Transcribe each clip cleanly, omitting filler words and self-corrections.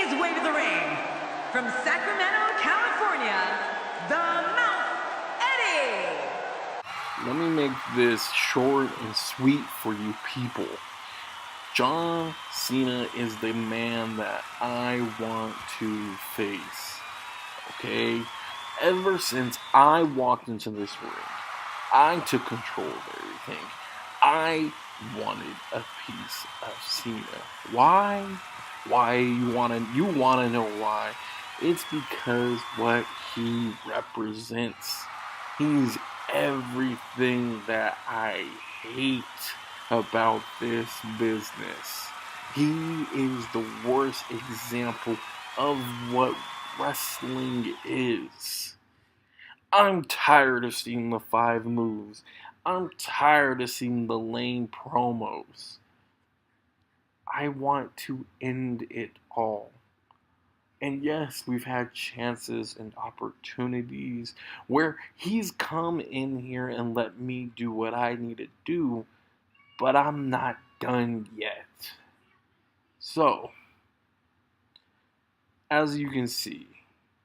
his way to the ring, from Sacramento, California, the Mouth Eddie. Let me make this short and sweet for you people. John Cena is the man that I want to face. Okay? Ever since I walked into this ring, I took control of everything. I wanted a piece of Cena. Why? Why you wanna know why? It's because what he represents. He's everything that I hate about this business. He is the worst example of what wrestling is. I'm tired of seeing the 5 moves. I'm tired of seeing the lame promos. I want to end it all. And yes, we've had chances and opportunities where he's come in here and let me do what I need to do, but I'm not done yet. So, as you can see,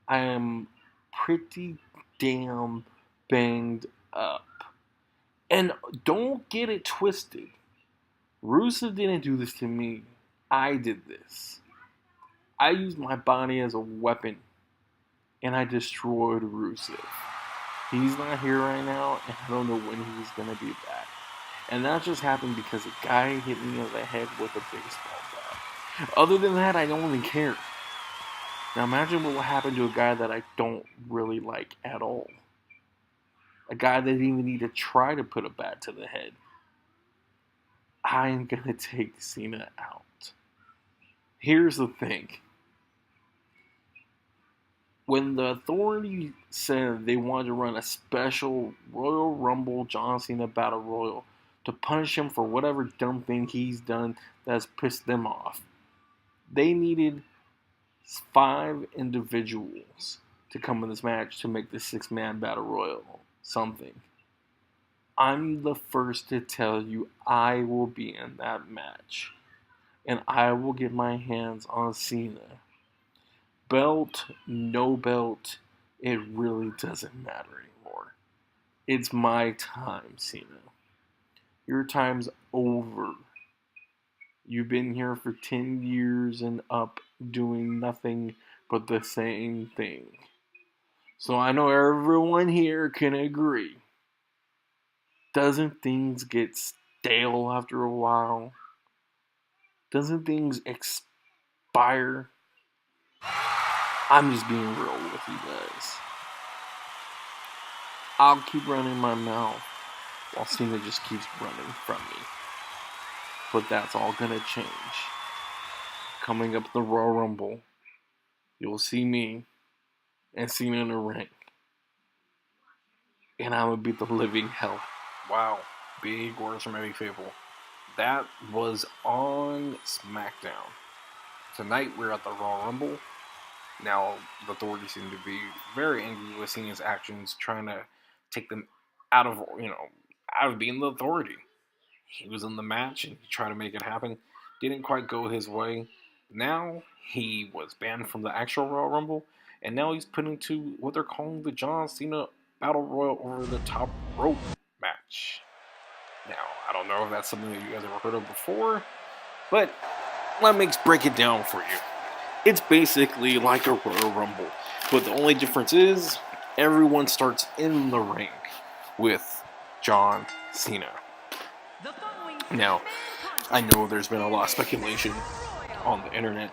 I am pretty damn banged up. And don't get it twisted. Rusev didn't do this to me. I did this. I used my body as a weapon, and I destroyed Rusev. He's not here right now, and I don't know when he's going to be back. And that just happened because a guy hit me on the head with a baseball bat. Other than that, I don't even care. Now imagine what will happen to a guy that I don't really like at all. A guy that didn't even need to try to put a bat to the head. I'm going to take Cena out. Here's the thing. When the Authority said they wanted to run a special Royal Rumble John Cena Battle Royal to punish him for whatever dumb thing he's done that's pissed them off, they needed 5 individuals to come in this match to make the 6-man Battle Royal something. I'm the first to tell you I will be in that match. And I will get my hands on Cena. Belt, no belt, it really doesn't matter anymore. It's my time, Cena. Your time's over. You've been here for 10 years and up doing nothing but the same thing. So I know everyone here can agree. Doesn't things get stale after a while? Doesn't things expire? I'm just being real with you guys. I'll keep running my mouth while Cena just keeps running from me. But that's all gonna change. Coming up the Royal Rumble, you'll see me and Cena in the ring. And I'm gonna beat the living hell. Wow, big words from Eddie Fable. That was on SmackDown. Tonight we're at the Royal Rumble. Now, the Authority seem to be very angry with Cena's actions, trying to take them out of being the Authority. He was in the match and he tried to make it happen. Didn't quite go his way. Now, he was banned from the actual Royal Rumble, and now he's put into what they're calling the John Cena Battle Royal over the top rope match. Now, I don't know if that's something that you guys ever heard of before, but let me break it down for you. It's basically like a Royal Rumble, but the only difference is everyone starts in the ring with John Cena. Now, I know there's been a lot of speculation on the internet.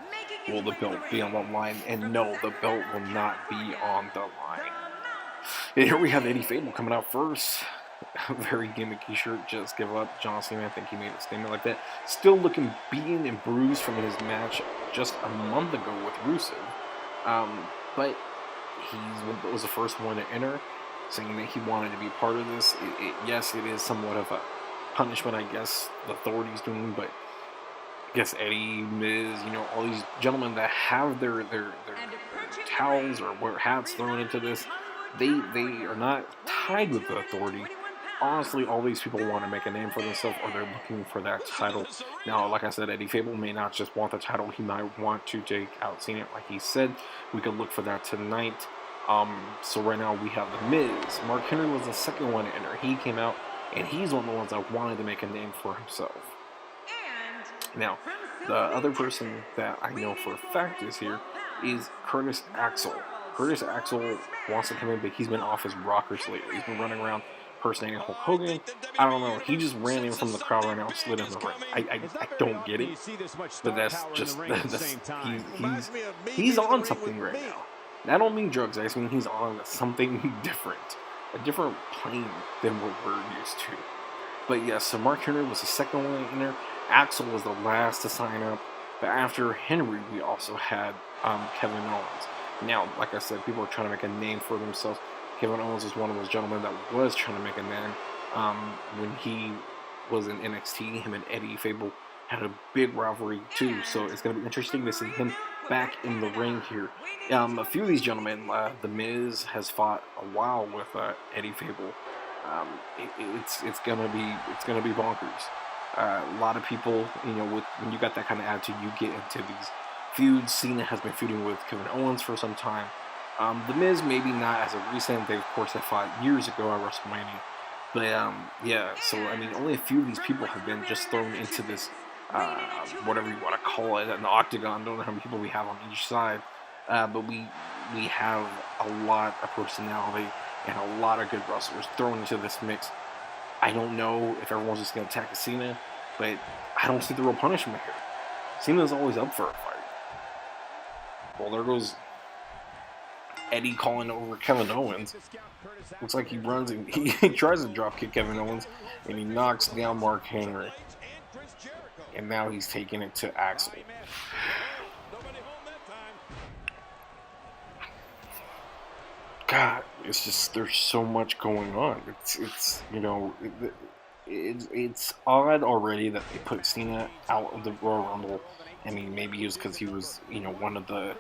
Will the belt be on the line? And no, the belt will not be on the line. And here we have Eddie Fable coming out first. A very gimmicky shirt, just give up. John Cena, I think he made a statement like that. Still looking beaten and bruised from his match just a month ago with Rusev. But he was the first one to enter, saying that he wanted to be part of this. Yes, it is somewhat of a punishment, I guess, the Authority's doing, but I guess Eddie, Miz, all these gentlemen that have their towels or wear hats thrown into this, they are not tied with the Authority. honestly, all these people want to make a name for themselves, or they're looking for that title. Now, like I said, Eddie Fable may not just want the title; he might want to take out Cena, like he said. We could look for that tonight. So right now we have The Miz. Mark Henry was the second one to enter. He came out, and he's one of the ones that wanted to make a name for himself. Now, the other person that I know for a fact is here is Curtis Axel. Curtis Axel wants to come in, but he's been off his rockers lately. He's been running around impersonating Hulk Hogan. I don't know. He just ran in from the crowd right now and slid in the ring. I don't get it, but that's just he's on something right now. I don't mean drugs. I just mean he's on something different, a different plane than what we're used to. But yes, so Mark Henry was the second one in there. Axel was the last to sign up. But after Henry, we also had Kevin Owens. Now, like I said, people are trying to make a name for themselves. Kevin Owens is one of those gentlemen that was trying to make a name. When he was in NXT, him and Eddie Fable had a big rivalry too. So it's going to be interesting to see him back in the ring here. A few of these gentlemen, The Miz has fought a while with Eddie Fable. It's gonna be bonkers. A lot of people, when you got that kind of attitude, you get into these feuds. Cena has been feuding with Kevin Owens for some time. The Miz maybe not as of recent. They of course have fought years ago at WrestleMania. But yeah, so I mean, only a few of these people have been just thrown into this, whatever you want to call it, an octagon. Don't know how many people we have on each side, but we have a lot of personality and a lot of good wrestlers thrown into this mix. I don't know if everyone's just going to attack Cena, but I don't see the real punishment here. Cena's always up for a fight. Well, there goes Eddie calling over Kevin Owens. Looks like he runs and he tries to drop kick Kevin Owens, and he knocks down Mark Henry. And now he's taking it to Axel. God, it's just there's so much going on. It's odd already that they put Cena out of the Royal Rumble. I mean, maybe it was because he was one of the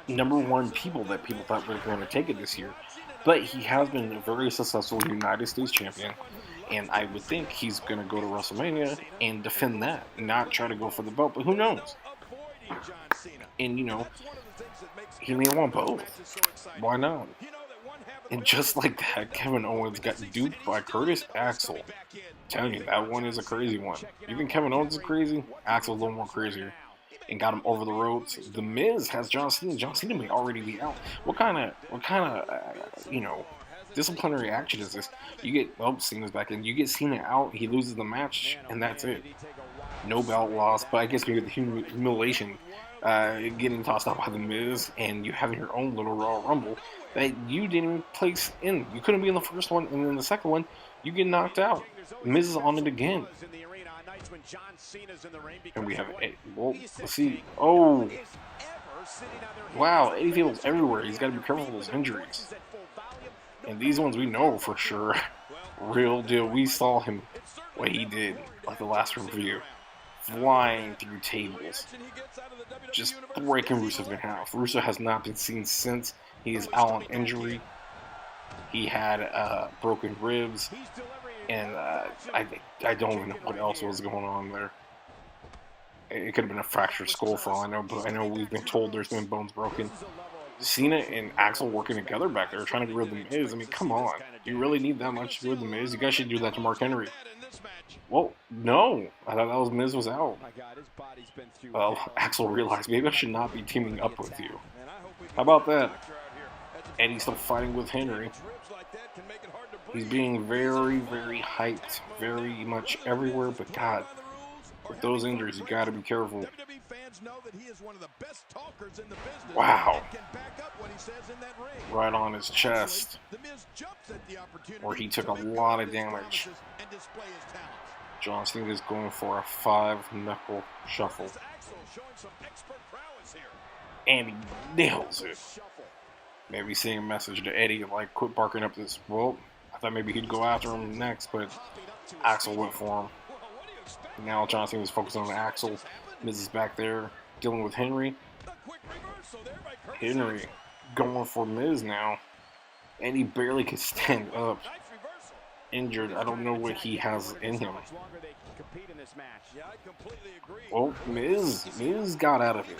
number one people that people thought were going to take it this year. But he has been a very successful United States champion, and I would think he's going to go to WrestleMania and defend that, not try to go for the belt. But who knows? And he may want both. Why not? And just like that, Kevin Owens got duped by Curtis Axel. I'm telling you, that one is a crazy one. You think Kevin Owens is crazy? Axel's a little more crazier. And got him over the ropes. The Miz has John Cena. John Cena may already be out. What kind of disciplinary action is this? You get, Cena's back in. You get Cena out, he loses the match, and that's it. No belt loss, but I guess maybe the humiliation, getting tossed out by the Miz, and you having your own little Royal Rumble that you didn't even place in. You couldn't be in the first one, and then the second one, you get knocked out. Miz is on it again. And we have let's see. Oh, wow, Eddie Fable's everywhere. He's got to be careful with those injuries. And these ones we know for sure. Real deal. We saw him, what he did, like the last review. Flying through tables. Just breaking Rusev in half. Rusev has not been seen since. He is out on injury. He had broken ribs. And I don't even know what else was going on there. It could have been a fractured skull for all I know, but I know we've been told there's been bones broken. Cena and Axel working together back there trying to get rid of the Miz. I mean, come on. You really need that much to get rid of the Miz? You guys should do that to Mark Henry. Well, no. I thought that was Miz was out. Well, Axel realized maybe I should not be teaming up with you. How about that? Eddie's still fighting with Henry. He's being very, very hyped. Very much everywhere, but God, with those injuries, you gotta be careful. Wow. Right on his chest. Where he took a lot of damage. John Cena is going for a 5-knuckle shuffle. And he nails it. Maybe seeing a message to Eddie, like, quit barking up this. Well, I thought maybe he'd go after him next, but Axel went for him. Now John Cena is focused on Axel. Miz is back there dealing with Henry. Henry going for Miz now. And he barely can stand up. injured. I don't know what he has in him. Well, Miz got out of it.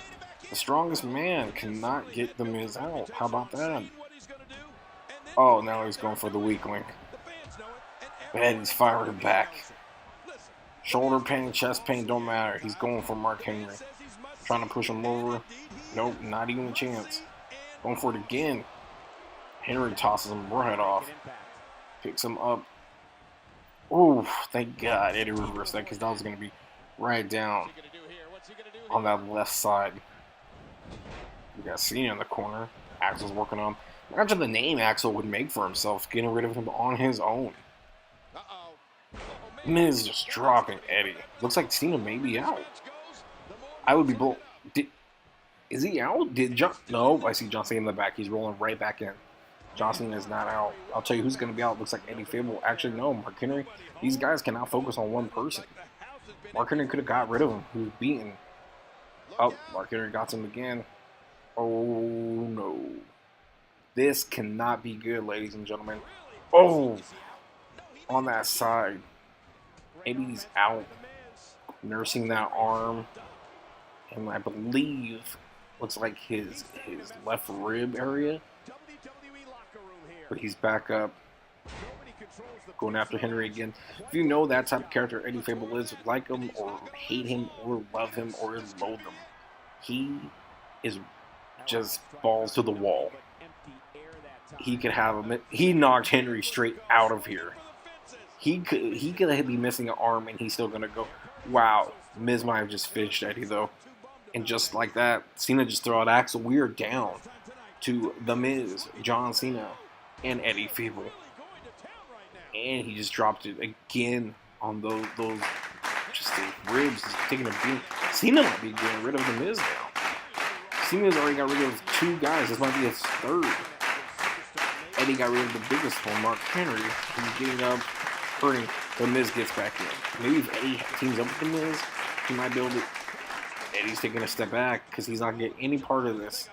The strongest man cannot get the Miz out. How about that? Oh, now he's going for the weak link. And he's firing back. Shoulder pain, chest pain, don't matter. He's going for Mark Henry. Trying to push him over. Nope, not even a chance. Going for it again. Henry tosses him right off. Picks him up. Oh, thank God Eddie reversed that, because that was going to be right down on that left side. We got Cena in the corner. Axel's working on him. Imagine the name Axel would make for himself, getting rid of him on his own. Miz just dropping Eddie. Looks like Cena may be out. I would be blown. Is he out? No, I see John Cena in the back. He's rolling right back in. John Cena is not out. I'll tell you who's going to be out. Looks like Eddie Fable. Actually, no, Mark Henry. These guys cannot focus on one person. Mark Henry could have got rid of him. He was beaten. Oh, Mark Henry got him again. Oh, no. This cannot be good, ladies and gentlemen. Oh, on that side. Eddie's out. Nursing that arm. And I believe, looks like his left rib area. But he's back up. Going after Henry again. If you know that type of character Eddie Fable is, like him or hate him or love him or loathe him, he is just balls to the wall. He could have him. He knocked Henry straight out of here. He could be missing an arm and he's still gonna go. Wow, Miz might have just finished Eddie though, and just like that, Cena just threw out Axel. We are down to the Miz, John Cena, and Eddie Fable, and he just dropped it again on those just the ribs. He's taking a beat. Cena might be getting rid of the Miz now. Cena's already got rid of 2 guys. This might be his 3rd. Eddie got rid of the biggest one, Mark Henry. He's getting up, hurting. The Miz gets back in. Maybe if Eddie teams up with the Miz, he might be able to. Eddie's taking a step back because he's not getting any part of this.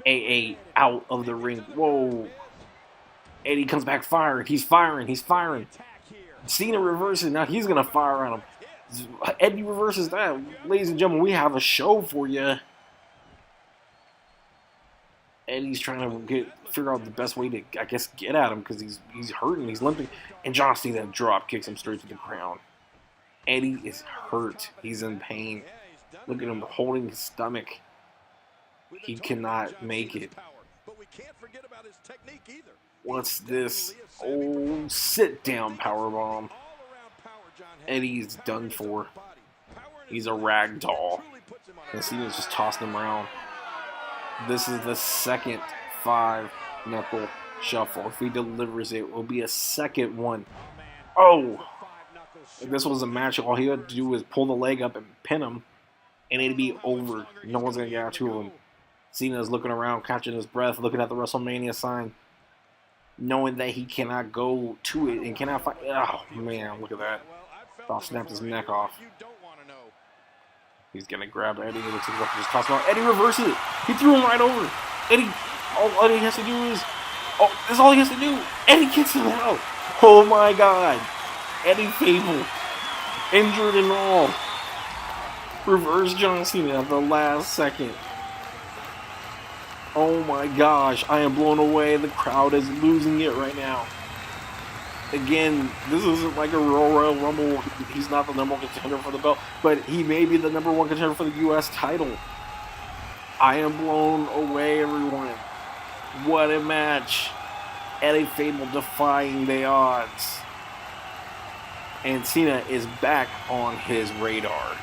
AA out of the ring. Whoa. Eddie comes back firing. He's firing. He's firing. Cena reverses. Now he's going to fire on him. Eddie reverses that. Ladies and gentlemen, we have a show for you. Eddie's trying to figure out the best way to, I guess, get at him because he's hurting, he's limping, and John Cena drop kicks him straight to the ground. Eddie is hurt. He's in pain. Look at him holding his stomach. He cannot make it. What's this? Oh, sit down powerbomb. Eddie's done for. He's a rag doll. And Cena's just tossing him around. This is the second 5-knuckle shuffle. If he delivers it, it will be a second one. Oh! If this was a match, all he had to do was pull the leg up and pin him, and it'd be over. No one's going to get out to him. Cena's looking around, catching his breath, looking at the WrestleMania sign, knowing that he cannot go to it and cannot fight. Oh, man, look at that. Thought snapped his neck off. He's gonna grab Eddie. It looks like he's just toss him out. Eddie reverses it. He threw him right over. Eddie, all Eddie has to do is, that's all he has to do. Eddie kicks him out. Oh my God. Eddie Fable, injured and all. Reverse John Cena at the last second. Oh my gosh, I am blown away. The crowd is losing it right now. Again, this isn't like a Royal Rumble. He's not the number 1 contender for the belt, but he may be the number 1 contender for the U.S. title. I am blown away, everyone. What a match. Eddie Fable defying the odds. And Cena is back on his radar.